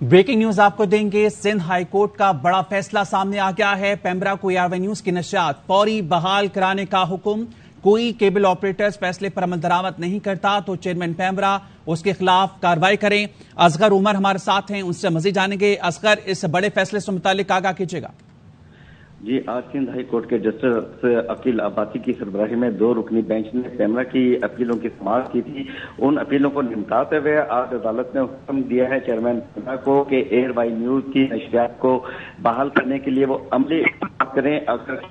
Breaking news आपको देंगे। Sindh high court का बड़ा फैसला सामने आ गया है। पेमरा को एआरवाई न्यूज की नशियात फौरी बहाल कराने का हुक्म। कोई केबल ऑपरेटर्स फैसले पर अमल दरामद नहीं करता तो चेयरमैन पेमरा उसके खिलाफ कार्रवाई करें। असगर उमर हमारे साथ हैं, उनसे मजीद जानेंगे। असगर, इस बड़े फैसले से मुतालिक आगाह कीजिएगा। जी, आज सिंध हाई कोर्ट के जस्टिस अकील अब्बासी की सरबराही में 2 रुकनी बेंच ने पेमरा की अपीलों की समाअत की थी। उन अपीलों को निपटाते हुए आज अदालत ने हुक्म दिया है चेयरमैन पेमरा को कि एयरवाई न्यूज की नशरियात को बहाल करने के लिए वो अमली करें। अगर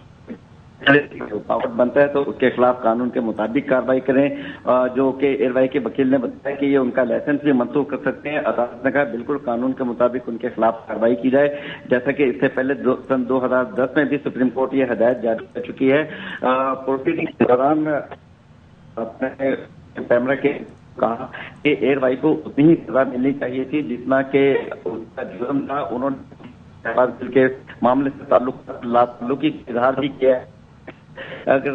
रुकावट बनता है तो उसके खिलाफ कानून के मुताबिक कार्रवाई करें। जो कि एयरवाई के वकील ने बताया कि ये उनका लाइसेंस भी मंसूख कर सकते हैं। अदालत ने कहा बिल्कुल कानून के मुताबिक उनके खिलाफ कार्रवाई की जाए, जैसा कि इससे पहले सन 2010 में भी सुप्रीम कोर्ट ये हिदायत जारी कर चुकी है। प्रोसीडिंग के दौरान अपने पेमरा के कहा कि एयरवाई को उतनी ही सजा मिलनी चाहिए थी जितना कि उसका जुर्म था। उन्होंने के मामले से ताल्लुकी इजहार भी किया है। अगर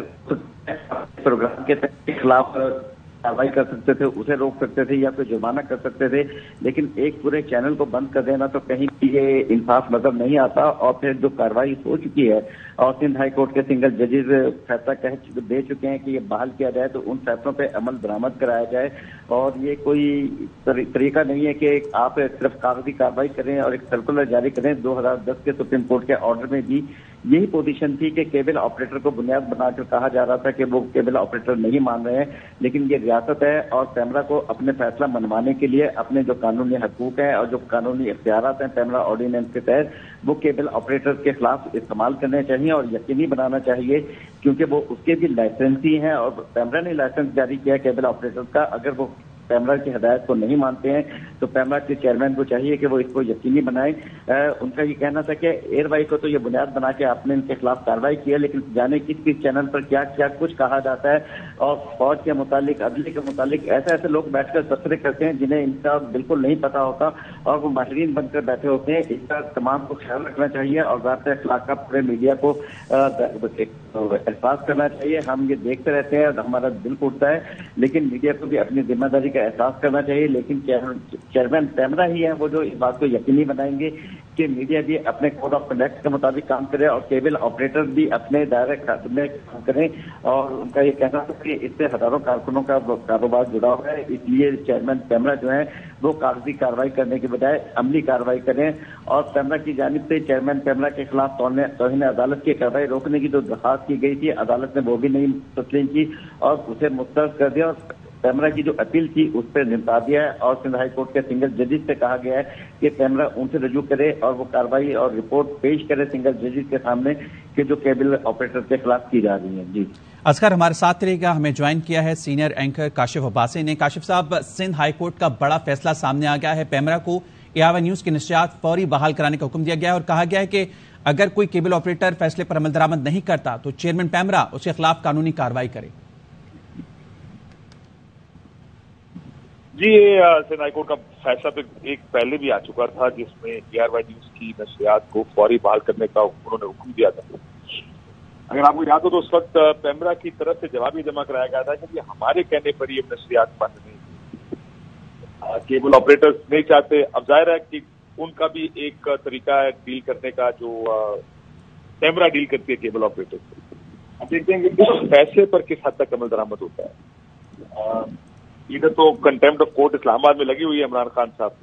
प्रोग्राम के खिलाफ कार्रवाई कर सकते थे, उसे रोक सकते थे या कोई जुर्माना कर सकते थे, लेकिन एक पूरे चैनल को बंद कर देना तो कहीं ये इंसाफ नजर नहीं आता। और फिर जो कार्रवाई हो चुकी है और सिंध हाई कोर्ट के सिंगल जजेस फैसला दे चुके हैं कि ये बहाल किया जाए तो उन फैसलों पे अमल दरामद कराया जाए। और ये कोई तरीका नहीं है कि आप सिर्फ कागजी कार्रवाई करें और एक सर्कुलर जारी करें। 2010 के सुप्रीम कोर्ट के ऑर्डर में भी यही पोजीशन थी कि केबल ऑपरेटर को बुनियाद बनाकर कहा जा रहा था कि वो केबल ऑपरेटर नहीं मान रहे हैं, लेकिन ये रियासत है और पेमरा को अपने फैसला मनवाने के लिए अपने जो कानूनी हकूक हैं और जो कानूनी इख्तियारात हैं पेमरा ऑर्डिनेंस के तहत, वो केबल ऑपरेटर के खिलाफ इस्तेमाल करने चाहिए और यकीनी बनाना चाहिए, क्योंकि वो उसके भी लाइसेंसी हैं और पेमरा ने लाइसेंस जारी किया केबल ऑपरेटर का। अगर वो पेमरा की हिदायत को नहीं मानते हैं तो पेमरा के चेयरमैन को चाहिए कि वो इसको यकीनी बनाएं। उनका ये कहना था कि एयरवाई को तो ये बुनियाद बना के आपने इनके खिलाफ कार्रवाई की है, लेकिन जाने किस किस चैनल पर क्या क्या कुछ कहा जाता है और फौज के मुतालिक, अदली के मुतालिक ऐसे ऐसे लोग बैठकर तबसरे करते हैं जिन्हें इनका बिल्कुल नहीं पता होता और वो माहिरीन बनकर बैठे होते हैं। इसका तमाम को ख्याल रखना चाहिए और ज़ाब्ता अखलाक का पूरे मीडिया को एहसास करना चाहिए। हम ये देखते रहते हैं और हमारा दिल टूटता है, लेकिन मीडिया को भी अपनी जिम्मेदारी का एहसास करना चाहिए। लेकिन चेयरमैन पेमरा ही है वो जो इस बात को यकीनी बनाएंगे कि मीडिया भी अपने कोड ऑफ कंडक्ट के मुताबिक काम करे और केबल ऑपरेटर भी अपने दायरे में काम करें। और उनका ये कहना था कि इससे हजारों कारकुनों का कारोबार जुड़ा हुआ है, इसलिए चेयरमैन पेमरा जो है वो कागजी कार्रवाई करने के बजाय अमली कार्रवाई करें। और पेमरा की जानिब से चेयरमैन पेमरा के खिलाफ तौहीन अदालत की कार्रवाई रोकने की जो दरखास्त की गई थी, अदालत ने वो भी नहीं तस्लीम की और उसे मुस्तरद कर दिया और पेमरा की जो अपील थी उस पर निपटा दिया है। और सिंध हाई कोर्ट के सिंगल जजेस से कहा गया है कि पेमरा उनसे रजू करे और वो कार्रवाई और रिपोर्ट पेश करे सिंगल जजेस के सामने कि जो केबल ऑपरेटर के खिलाफ की जा रही है। जी, असगर हमारे साथ रहेगा। हमें ज्वाइन किया है सीनियर एंकर काशिफ अब्बासी ने। काशिफ साहब, सिंध हाई कोर्ट का बड़ा फैसला सामने आ गया है। पेमरा को एआरवाई न्यूज की नशरियात फौरी बहाल कराने का हुक्म दिया गया है और कहा गया है कि अगर कोई केबल ऑपरेटर फैसले पर अमल दरामद नहीं करता तो चेयरमैन पेमरा उसके खिलाफ कानूनी कार्रवाई करे। जी, ये सिंध हाई कोर्ट का फैसला तो एक पहले भी आ चुका था, जिसमें एआरवाई न्यूज की नशरियात को फौरी बहाल करने का उन्होंने हुक्म दिया था। अगर आपको याद हो तो उस वक्त पेमरा की तरफ से जवाब ये जमा कराया गया था कि हमारे कहने पर ये नशरियात बंद नहीं, केबल ऑपरेटर्स नहीं चाहते। अब जाहिर है कि उनका भी एक तरीका है डील करने का, जो पेमरा डील करती है केबल ऑपरेटर से। अब देखते हैं कि उस फैसले पर किस हद तक अमल दरामद होता है। इधर तो कंटेम्प्ट ऑफ कोर्ट इस्लामाबाद में लगी हुई है इमरान खान साहब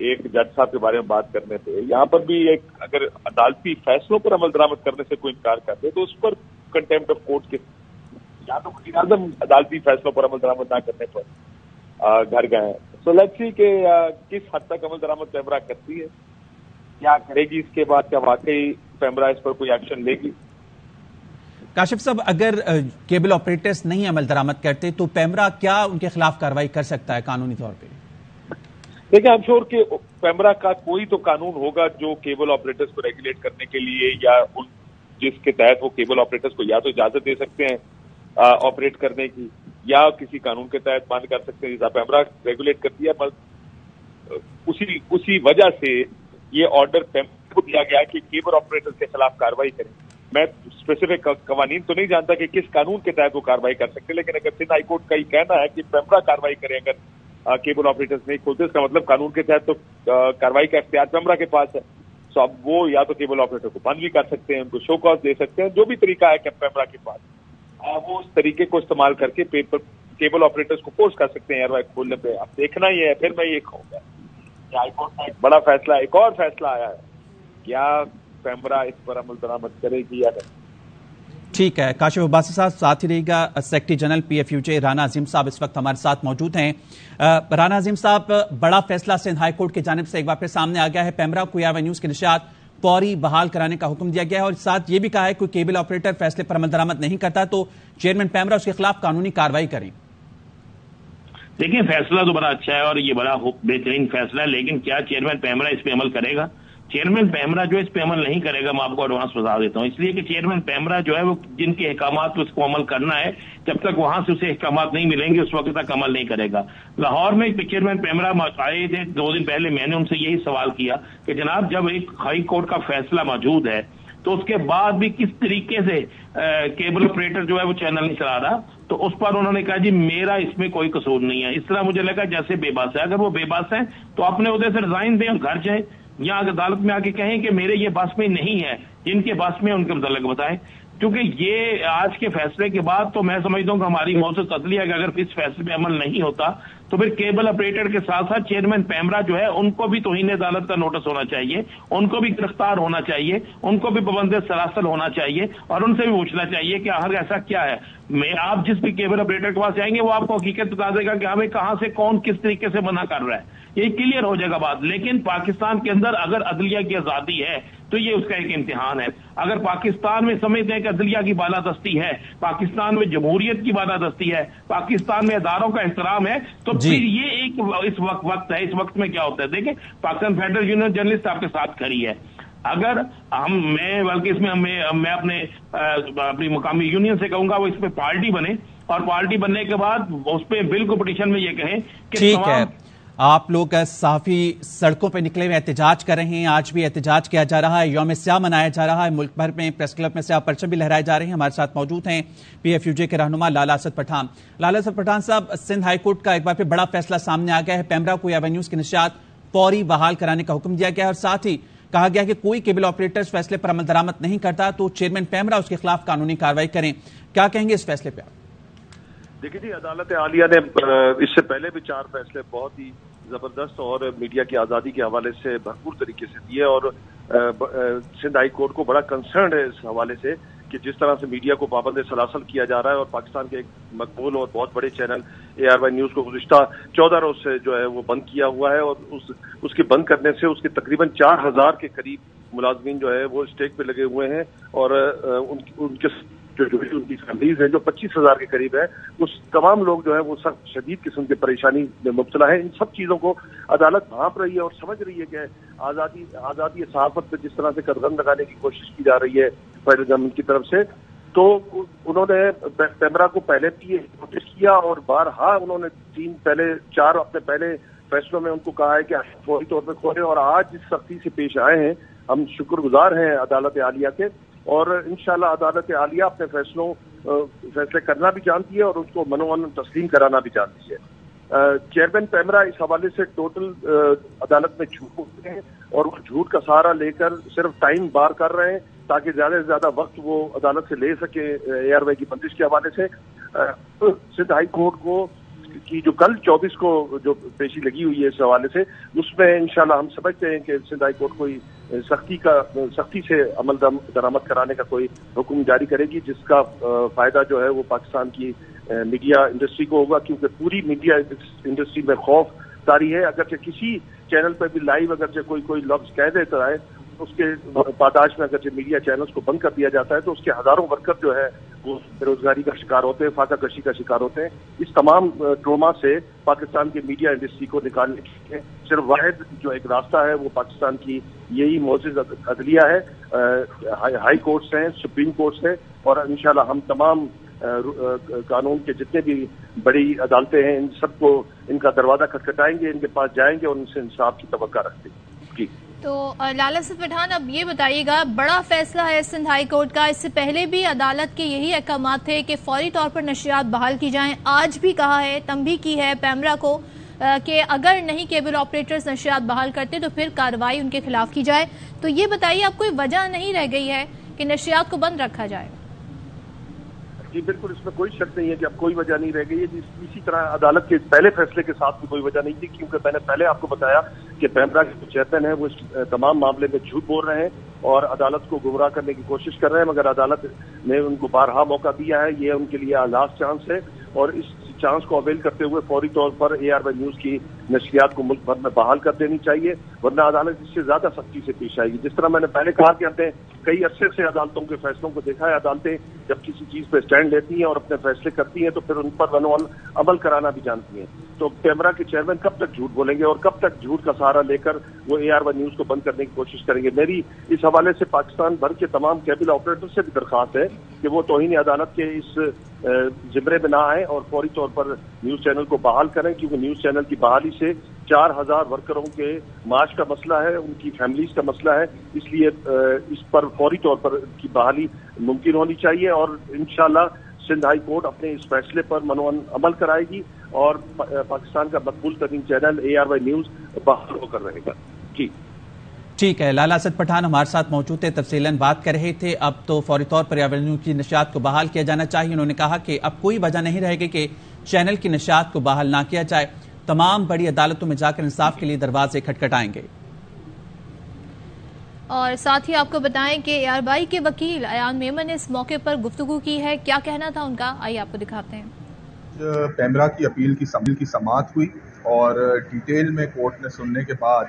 एक जज साहब के बारे में बात करने पे। यहाँ पर भी एक अगर अदालती फैसलों पर अमल दरामद करने से कोई इनकार कर दे तो उस पर कंटेम्प्ट ऑफ कोर्ट के या तो वज़ीर आज़म अदालती फैसलों पर अमल दरामद ना करने पर घर गए हैं। सो लेट्स सी कि किस हद तक अमल दरामद पेमरा करती है, क्या करेगी इसके बाद, क्या वाकई पेमरा इस पर कोई एक्शन लेगी। काशिफ साहब, अगर केबल ऑपरेटर्स नहीं अमल दरामद करते तो पेमरा क्या उनके खिलाफ कार्रवाई कर सकता है कानूनी तौर पे? देखिए, आई एम श्योर कि पेमरा का कोई तो कानून होगा जो केबल ऑपरेटर्स को रेगुलेट करने के लिए या उन जिसके तहत वो केबल ऑपरेटर्स को या तो इजाजत दे सकते हैं ऑपरेट करने की या किसी कानून के तहत बंद कर सकते हैं, जैसा पेमरा रेगुलेट करती है। उसी वजह से ये ऑर्डर पेमरा को दिया गया कि केबल ऑपरेटर्स के खिलाफ कार्रवाई करें। मैं स्पेसिफिक कवानीन तो नहीं जानता कि किस कानून के तहत वो कार्रवाई कर सकते, लेकिन अगर सिंध हाई कोर्ट का ये कहना है कि पेमरा कार्रवाई करे अगर केबल ऑपरेटर्स नहीं खोलते, इसका मतलब कानून के तहत तो कार्रवाई का इख्तियार पेमरा के पास है। तो अब वो या तो केबल ऑपरेटर को बंद भी कर सकते हैं, उनको शो कॉज दे सकते हैं, जो भी तरीका है पेमरा के पास वो उस तरीके को इस्तेमाल करके केबल ऑपरेटर्स को फोर्स कर सकते हैं एयरवाइज खोलने पे। अब देखना ही है, फिर मैं ये कहूंगा हाईकोर्ट का एक बड़ा फैसला, एक और फैसला आया है, क्या पेमरा इस पर अमल दरामद करेगी या नहीं। ठीक है, काशिफ अब्बासी साहब साथ ही रहेगा सेक्रेटरी जनरल PFUJ राना अजीम साहब इस वक्त हमारे साथ मौजूद हैं। राना अजीम साहब, बड़ा फैसला सिंध हाई कोर्ट की जानिब से एक बार फिर सामने आ गया है। पेमरा को यावा न्यूज की नशियात फौरी बहाल कराने का हुक्म दिया गया है और साथ ये भी कहा है कोई केबल ऑपरेटर फैसले पर अमल दरामद नहीं करता तो चेयरमैन पेमरा उसके खिलाफ कानूनी कार्रवाई करें। देखिए, फैसला तो बड़ा अच्छा है और ये बड़ा बेहतरीन फैसला है, लेकिन क्या चेयरमैन पेमरा इस पे अमल करेगा? चेयरमैन पेमरा जो इस पे अमल नहीं करेगा, मैं आपको एडवांस बता देता हूँ, इसलिए कि चेयरमैन पेमरा जो है वो जिनके अहकामात उसको अमल करना है, जब तक वहां से उसे अहकामात नहीं मिलेंगे उस वक्त तक अमल नहीं करेगा। लाहौर में चेयरमैन पेमरा आए थे 2 दिन पहले, मैंने उनसे यही सवाल किया कि जनाब जब एक हाई कोर्ट का फैसला मौजूद है तो उसके बाद भी किस तरीके से केबल ऑपरेटर जो है वो चैनल नहीं चला रहा, तो उस पर उन्होंने कहा जी मेरा इसमें कोई कसूर नहीं है। इस तरह मुझे लगा जैसे बेबस है, अगर वो बेबस है तो अपने उहदे से रिजाइन दें और घर जाएं, या अदालत में आके कहें कि मेरे ये बस में नहीं है, जिनके बस में उनके मुतल्लिक बताएं। क्योंकि ये आज के फैसले के बाद तो मैं समझता हूँ कि हमारी मौजूद तसली है कि अगर इस फैसले पे अमल नहीं होता तो फिर केबल ऑपरेटर के साथ साथ चेयरमैन पेमरा जो है उनको भी तौहीन अदालत का नोटिस होना चाहिए, उनको भी गिरफ्तार होना चाहिए, उनको भी पाबंद सलासल होना चाहिए और उनसे भी पूछना चाहिए कि आखिर ऐसा क्या है। आप जिस भी केबल ऑपरेटर के पास जाएंगे वो आपको हकीकत बता देगा कि हमें कहां से कौन किस तरीके से मना कर रहा है, ये क्लियर हो जाएगा बात। लेकिन पाकिस्तान के अंदर अगर अदलिया की आजादी है तो ये उसका एक इम्तिहान है। अगर पाकिस्तान में समझते हैं कि अदलिया की बालादस्ती है, पाकिस्तान में जमहूरियत की बालादस्ती है, पाकिस्तान में अदारों का एहतराम है, तो फिर ये एक इस वक्त है। इस वक्त में क्या होता है, देखिए पाकिस्तान फेडरल यूनियन जर्नलिस्ट आपके साथ खड़ी है, अगर मैं बल्कि इसमें मैं अपनी मुकामी यूनियन से कहूंगा वो इस पे पार्टी बने और पार्टी बनने के बाद उस पे बिल को पिटीशन में ये कहें कि ठीक है, आप लोग सहाफी सड़कों पे निकले हुए एहतजाज कर रहे हैं, आज भी एहतजाज किया जा रहा है, यौम स्याह मनाया जा रहा है, मुल्क भर में प्रेस क्लब में स्याह परचम भी लहराए जा रहे हैं। हमारे साथ मौजूद हैं PFUJ के रहनुमा लाला असद पठान। लाला असद पठान साहब, सिंध हाई कोर्ट का एक बार फिर बड़ा फैसला सामने आ गया है। पेमरा को यावा न्यूज की नशियात फौरी बहाल कराने का हुक्म दिया गया है और साथ ही कहा गया कि कोई केबल ऑपरेटर्स फैसले पर अमल दरामद नहीं करता तो चेयरमैन पेमरा उसके खिलाफ कानूनी कार्रवाई करें। क्या कहेंगे इस फैसले पर? देखिए जी, अदालत आलिया ने इससे पहले भी 4 फैसले बहुत ही जबरदस्त और मीडिया की आजादी के हवाले से भरपूर तरीके से दिए और सिंध हाई कोर्ट को बड़ा कंसर्न है इस हवाले से कि जिस तरह से मीडिया को पाबंद सलासल किया जा रहा है और पाकिस्तान के एक मकबूल और बहुत बड़े चैनल ARY न्यूज को गुज़िश्ता 14 रोज से जो है वो बंद किया हुआ है और उसके बंद करने से उसके तकरीबन 4000 के करीब मुलाजमीन जो है वो स्टेक पे लगे हुए हैं और उनके जो उनकी फैमिलीज है जो 25,000 के करीब है, उस तमाम लोग जो है वो सख्त शदीद किस्म की परेशानी में मुब्तला है। इन सब चीजों को अदालत भांप रही है और समझ रही है कि आजादी सहाफत पे जिस तरह से कदम लगाने की कोशिश की जा रही है फेडरल गवर्नमेंट की तरफ से, तो उन्होंने पेमरा को पहले भी नोटिस किया और बारहा उन्होंने 4 अपने पहले फैसलों में उनको कहा है कि फौरी तौर पर खोलें और आज जिस सख्ती से पेश आए हैं हम शुक्रगुजार हैं अदालत आलिया के और इंशाल्लाह अदालत आलिया अपने फैसले करना भी जानती है और उसको मनोमन तस्लीम कराना भी जानती है। चेयरमैन पेमरा इस हवाले से टोटल अदालत में झूठ बोलते हैं और वो झूठ का सहारा लेकर सिर्फ टाइम बार कर रहे हैं ताकि ज्यादा से ज्यादा वक्त वो अदालत से ले सके ARY की बंदिश के हवाले से। सिंध हाई कोर्ट को की जो कल 24 को जो पेशी लगी हुई है इस हवाले से, उसमें इंशाल्लाह हम समझते हैं कि सिंध हाई कोर्ट कोई सख्ती से अमल दरामद कराने का कोई हुक्म जारी करेगी जिसका फायदा जो है वो पाकिस्तान की मीडिया इंडस्ट्री को होगा, क्योंकि पूरी मीडिया इंडस्ट्री में खौफ तारी है। अगरचे किसी चैनल पर भी लाइव अगरचे कोई लफ्ज कह देता है उसके पादाश में अगरचे मीडिया चैनल्स को बंद कर दिया जाता है तो उसके हजारों वर्कर जो है वो बेरोजगारी का शिकार होते हैं, फाका कशी का शिकार होते हैं। इस तमाम ट्रोमा से पाकिस्तान की मीडिया इंडस्ट्री को निकालने के लिए सिर्फ वाहिद जो एक रास्ता है वो पाकिस्तान की यही मौजूद अदलिया है, हाई कोर्ट्स हैं, सुप्रीम कोर्ट्स हैं और इंशाल्लाह हम तमाम कानून के जितने भी बड़ी अदालतें हैं इन सबको इनका दरवाजा खटखटाएंगे, इनके पास जाएंगे और उनसे इंसाफ की तवक्का रखते हैं। जी तो लाला असद पठान, अब ये बताइएगा, बड़ा फैसला है सिंध हाई कोर्ट का, इससे पहले भी अदालत के यही अहकाम थे कि फौरी तौर पर नशियात बहाल की जाएं, आज भी कहा है, तंबीह की है पेमरा को, کہ اگر نہیں کیبل آپریٹرز نشریات بحال کرتے تو پھر کارروائی ان کے خلاف کی جائے. تو یہ بتائیے اب کوئی وجہ نہیں رہ گئی ہے کہ نشریات کو بند رکھا جائے؟ جی بالکل، اس میں کوئی شک نہیں ہے کہ اب کوئی وجہ نہیں رہ گئی ہے. اسی طرح عدالت کے پہلے فیصلے کے ساتھ بھی کوئی وجہ نہیں تھی، کیونکہ میں نے پہلے آپ کو بتایا کہ پیمرا کے جو چیئرمین ہیں وہ اس تمام معاملے میں جھوٹ بول رہے ہیں اور عدالت کو گمراہ کرنے کی کوشش کر رہے ہیں، مگر عدالت نے ان کو بارہا موقع دیا ہے. یہ ان کے لیے لاسٹ چانس ہے اور اس چانس کو اویل کرتے ہوئے فوری طور پر ARY نیوز کی نشریات کو ملک بھر میں بحال کر دینی چاہیے، ورنہ عدالت اس سے زیادہ سختی سے پیش آئے گی. جس طرح میں نے پہلے کہا کہ ہم نے کئی عرصے سے عدالتوں کے فیصلوں کو دیکھا ہے. عدالتیں جب کسی چیز پہ اسٹینڈ لیتی ہیں اور اپنے فیصلے کرتی ہیں تو پھر ان پر عمل کرانا بھی جانتی ہیں. تو پیمرا کے چیئرمین کب تک جھوٹ بولیں گے اور کب تک جھوٹ کا سہارا لے کر وہ ARY نیوز کو بند کرنے کی کوشش کریں گے؟ میری اس حوالے سے پاکستان بھر کے تمام کیبل آپریٹر سے بھی درخواست ہے کہ وہ توہین عدالت کے اس زمرے میں نہ آئیں اور فوری طور پر نیوز چینل کو بحال کریں، کیونکہ نیوز چینل کی بحالی سے 4000 ورکروں کے معاش کا مسئلہ ہے، ان کی فیملیز کا مسئلہ ہے. اس لیے اس پر فوری طور پر کی بحالی ممکن ہونی چاہیے اور انشاءاللہ سندھ ہائی کورٹ اپنے اس فیصلے پر منوان عمل کرائے گی اور پاکستان کا مقبول ترین چینل ARY نیوز بحال ہو کر رہے گا. جی ٹھیک ہے، لالا اسد پٹھان ہمارے ساتھ موجود تھے، تفصیلاً بات کر رہے تھے. اب تو فوری طور پر ARY نیوز کی نشریات کو بحال کیا جانا چاہیے. انہوں نے کہا کہ اب کوئی وجہ نہیں رہے گی کہ چینل کی نشریات کو بحال نہ کیا جائے. تمام بڑی عدالتوں میں جا کر انصاف کے لیے دروازے کھٹکھٹائیں گے. اور ساتھ ہی آپ کو بتائیں کہ ARY کے وکیل ایان میمن نے اس موقع پر گفتگو کی ہے. کیا کہنا تھا ان کا، آئیے آپ کو دکھاتے ہیں. پیمرا کی اپیل کی سماعت ہوئی اور ڈیٹیل میں کورٹ نے سننے کے بعد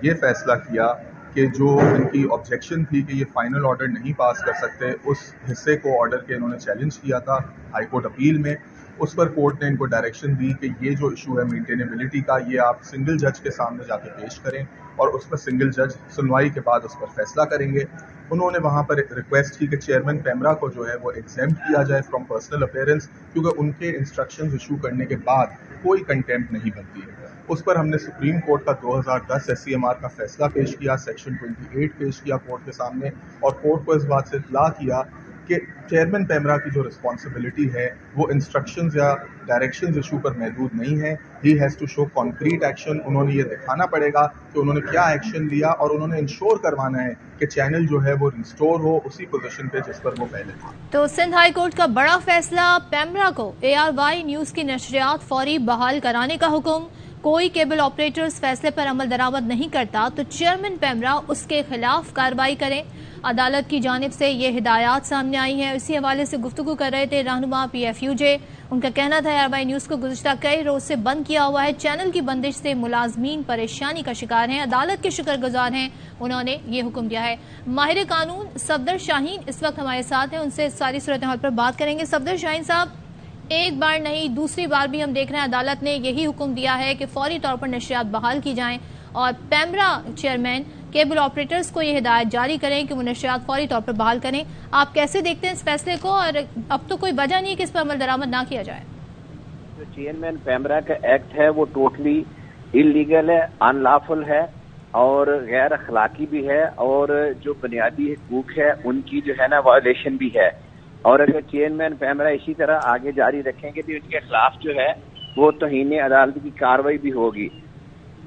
یہ فیصلہ کیا کہ جو ان کی آبجیکشن تھی کہ یہ فائنل آرڈر نہیں پاس کر سکتے، اس حصے کو آرڈر کے انہوں نے چیلنج کیا تھا ہائی کورٹ اپیل میں. اس پر کورٹ نے ان کو ڈائریکشن دی کہ یہ جو ایشو ہے مینٹینیبلٹی کا، یہ آپ سنگل جج کے سامنے جا کے پیش کریں اور اس پر سنگل جج سنوائی کے بعد اس پر فیصلہ کریں گے. انہوں نے وہاں پر ریکویسٹ کی کہ چیئرمین پیمرا کو جو ہے وہ ایگزیمپٹ کیا جائے فرام پرسنل اپیئرنس، کیونکہ ان کے انسٹرکشنز ایشو کرنے کے بعد کوئی کنٹیمپٹ نہیں بنتی ہے. اس پر ہم نے سپریم کورٹ کا 2010 SCMR کا فیصلہ پیش کیا، سیکشن 28 پیش کیا کورٹ کے سامنے اور کورٹ کو اس بات سے اطلاع کیا کہ چیئرمین پیمرا کی جو رسپانسبلٹی ہے وہ انسٹرکشنز یا ڈائریکشنز ایشو پر محدود نہیں ہے. He has to show concrete action. انہوں نے یہ دکھانا پڑے گا کہ انہوں نے کیا ایکشن لیا اور انہوں نے انشور کروانا ہے کہ چینل جو ہے وہ ریسٹور ہو اسی پوزیشن پہ جس پر وہ پہلے تھا. تو سندھ ہائی کورٹ کا بڑا فیصلہ، پیمرا کو ARY نیوز کی نشریات فوری بحال کرانے کا حکم. کوئی کیبل آپریٹرز فیصلے پر عمل درآمد نہیں کرتا تو چیئرمین پیمرا اس کے خلاف کارروائی کریں. عدالت کی جانب سے یہ ہدایات سامنے آئی ہیں. اسی حوالے سے گفتگو کر رہے تھے رہنما PFUJ. ان کا کہنا تھا ARY نیوز کو گزشتہ کئی روز سے بند کیا ہوا ہے. چینل کی بندش سے ملازمین پریشانی کا شکار ہیں، عدالت کے شکر گزار ہیں. انہوں نے یہ حکم دیا ہے. ماہر قانون صفدر شاہین اس وقت ہمارے ساتھ ہیں، ان سے ساری صورتحال پر بات کریں گے. صفدر شاہین صاحب، ایک بار نہیں دوسری بار بھی ہم دیکھ رہے ہیں عدالت نے یہی حکم دیا ہے کہ فوری طور پر نشریات بحال کی جائیں اور پیمرا چیئرمین کیبل آپریٹرز کو یہ ہدایت جاری کریں کہ وہ نشریات فوری طور پر بحال کریں. آپ کیسے دیکھتے ہیں اس فیصلے کو، اور اب تو کوئی وجہ نہیں کہ اس پر عمل درآمد نہ کیا جائے؟ جو چیئرمین پیمرا کا ایکٹ ہے وہ ٹوٹلی انلیگل ہے، ان لافل ہے اور غیر اخلاقی بھی ہے اور جو بنیادی حقوق ہے ان کی جو ہے نا وائلیشن بھی ہے. اور اگر چیئرمین پیمرا اسی طرح آگے جاری رکھیں گے تو ان کے خلاف جو ہے وہ توہین عدالت کی کارروائی بھی ہوگی.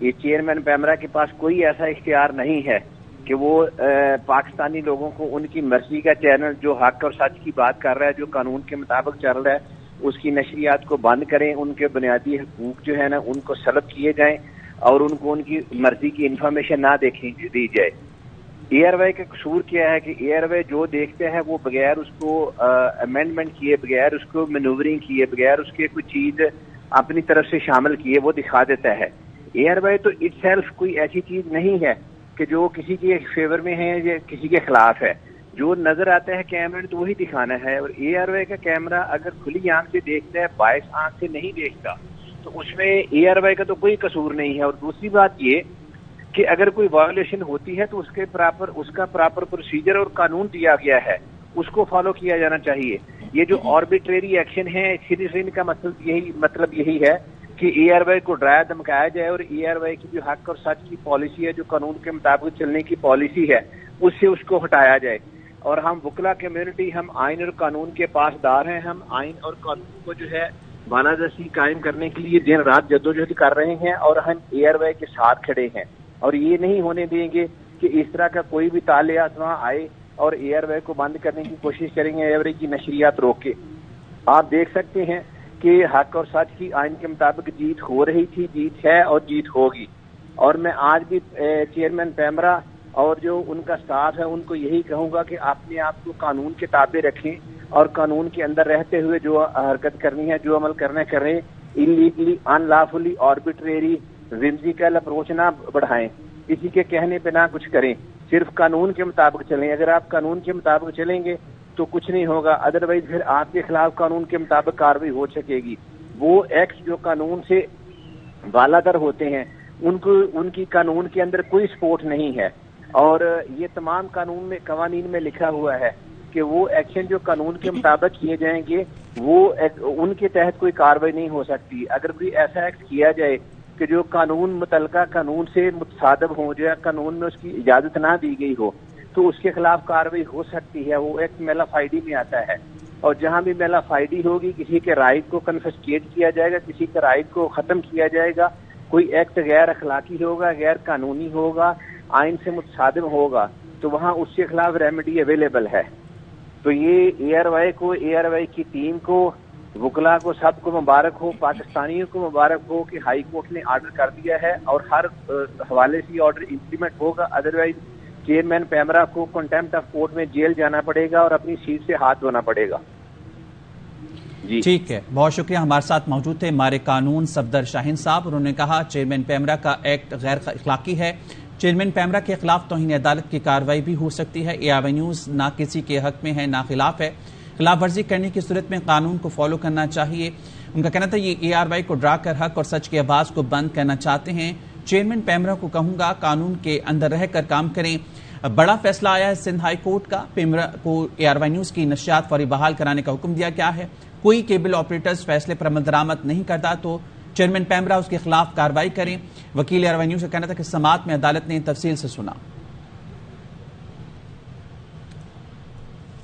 یہ چیئرمین پیمرا کے پاس کوئی ایسا اختیار نہیں ہے کہ وہ پاکستانی لوگوں کو ان کی مرضی کا چینل جو حق اور سچ کی بات کر رہا ہے، جو قانون کے مطابق چل رہا ہے، اس کی نشریات کو بند کریں. ان کے بنیادی حقوق جو ہے نا ان کو سلب کیے جائیں اور ان کو ان کی مرضی کی انفارمیشن نہ دی جائے. ARY کا قصور کیا ہے کہ ARY جو دیکھتے ہیں وہ بغیر اس کو امینڈمنٹ کیے، بغیر اس کو مینوورنگ کیے، بغیر اس کے کوئی چیز اپنی طرف سے شامل کیے وہ دکھا دیتا ہے. ARY تو اٹ سیلف کوئی ایسی چیز نہیں ہے کہ جو کسی کے فیور میں ہے یا کسی کے خلاف ہے. جو نظر آتا ہے کیمرے تو وہی دکھانا ہے. اور ARY کا کیمرہ اگر کھلی آنکھ سے دیکھتا ہے، باعث آنکھ سے نہیں دیکھتا، تو اس میں ARY کا تو کوئی قصور نہیں ہے. اور دوسری بات یہ کہ اگر کوئی وائلیشن ہوتی ہے تو اس کا پراپر پروسیجر اور قانون دیا گیا ہے، اس کو فالو کیا جانا چاہیے. یہ جو آربیٹریری ایکشن ہے، ان کا مطلب یہی ہے کہ ARY کو ڈرایا دھمکایا جائے اور ARY کی جو حق اور سچ کی پالیسی ہے، جو قانون کے مطابق چلنے کی پالیسی ہے، اس سے اس کو ہٹایا جائے. اور ہم وکلا کمیونٹی، ہم آئین اور قانون کے پاسدار ہیں. ہم آئین اور قانون کو جو ہے بالادستی قائم کرنے کے لیے دن رات جدوجہد کر رہے ہیں اور ہم ایئر وائی کے ساتھ کھڑے ہیں، اور یہ نہیں ہونے دیں گے کہ اس طرح کا کوئی بھی طالعات وہاں آئے اور ایئر وائی کو بند کرنے کی کوشش کریں گے، ایئر وائی کی نشریات روک کے۔ آپ دیکھ سکتے ہیں کہ حق اور سچ کی آئین کے مطابق جیت ہو رہی تھی، جیت ہے اور جیت ہوگی، اور میں آج بھی چیئرمین پیمرا اور جو ان کا سٹاف ہے ان کو یہی کہوں گا کہ اپنے آپ کو قانون کے تابع رکھیں اور قانون کے اندر رہتے ہوئے جو حرکت کرنی ہے، جو عمل کرنا کریں، انلیگلی، ان لافلی، آربیٹریری، ومزیکل اپروچ نہ بڑھائیں، کسی کے کہنے پہ نہ کچھ کریں، صرف قانون کے مطابق چلیں۔ اگر آپ قانون کے مطابق چلیں گے تو کچھ نہیں ہوگا، ادروائز پھر آپ کے خلاف قانون کے مطابق کارروائی ہو سکے گی۔ وہ ایکٹ جو قانون سے بالاتر ہوتے ہیں ان کی قانون کے اندر کوئی سپورٹ نہیں ہے، اور یہ تمام قوانین میں لکھا ہوا ہے کہ وہ ایکشن جو قانون کے مطابق کیے جائیں گے وہ ان کے تحت کوئی کارروائی نہیں ہو سکتی۔ اگر کوئی ایسا ایکٹ کیا جائے کہ جو متعلقہ قانون سے متصادم ہو جائے، قانون میں اس کی اجازت نہ دی گئی ہو، تو اس کے خلاف کارروائی ہو سکتی ہے۔ وہ ایکٹ میلا فائڈی میں آتا ہے، اور جہاں بھی میلا فائڈی ہوگی کسی کے رائٹ کو کنفسکیٹ کیا جائے گا، کسی کے رائٹ کو ختم کیا جائے گا، کوئی ایکٹ غیر اخلاقی ہوگا، غیر قانونی ہوگا، آئین سے متصادم ہوگا، تو وہاں اس کے خلاف ریمیڈی اویلیبل ہے۔ تو یہ ایئر وائی کی ٹیم کو، وکلا کو، سب کو مبارک ہو، پاکستانیوں کو مبارک ہو کہ ہائی کورٹ نے آرڈر کر دیا ہے اور ہر حوالے سے آرڈر امپلیمنٹ ہوگا، ادروائز چیئرمین پیمرا کو کنٹیمپٹ آف کورٹ میں جیل جانا پڑے گا اور اپنی سیٹ سے ہاتھ دھونا پڑے گا۔ جی ٹھیک ہے، بہت شکریہ۔ ہمارے ساتھ موجود تھے مار قانون صفدر شاہین صاحب، انہوں نے کہا چیئرمین پیمرا کا ایکٹ غیر اخلاقی ہے، چیئرمین پیمرا کے خلاف توہین عدالت کی کارروائی بھی ہو سکتی ہے، اے آر وائی نیوز نہ کسی کے حق میں ہے نہ خلاف ہے، خلاف ورزی کرنے کی صورت میں قانون کو فالو کرنا چاہیے۔ ان کا کہنا تھا یہ اے آر وائی کو ڈرا کر حق اور سچ کی آواز کو بند کرنا چاہتے ہیں۔ چیئرمین پیمرا کو کہوں گا قانون کے اندر رہ کر کام کریں۔ بڑا فیصلہ آیا ہے سندھ ہائی کورٹ کا، پیمرا کو اے آر وائی نیوز کی نشریات فوری بحال کرانے کا حکم دیا گیا ہے۔ کوئی کیبل آپریٹرز فیصلے پر عمل درآمد نہیں کرتا تو چیئرمین پیمرا اس کے خلاف کارروائی کریں۔ وکیل اے آر وائی نیوز کا کہنا تھا کہ سماعت میں عدالت نے تفصیل سے سنا۔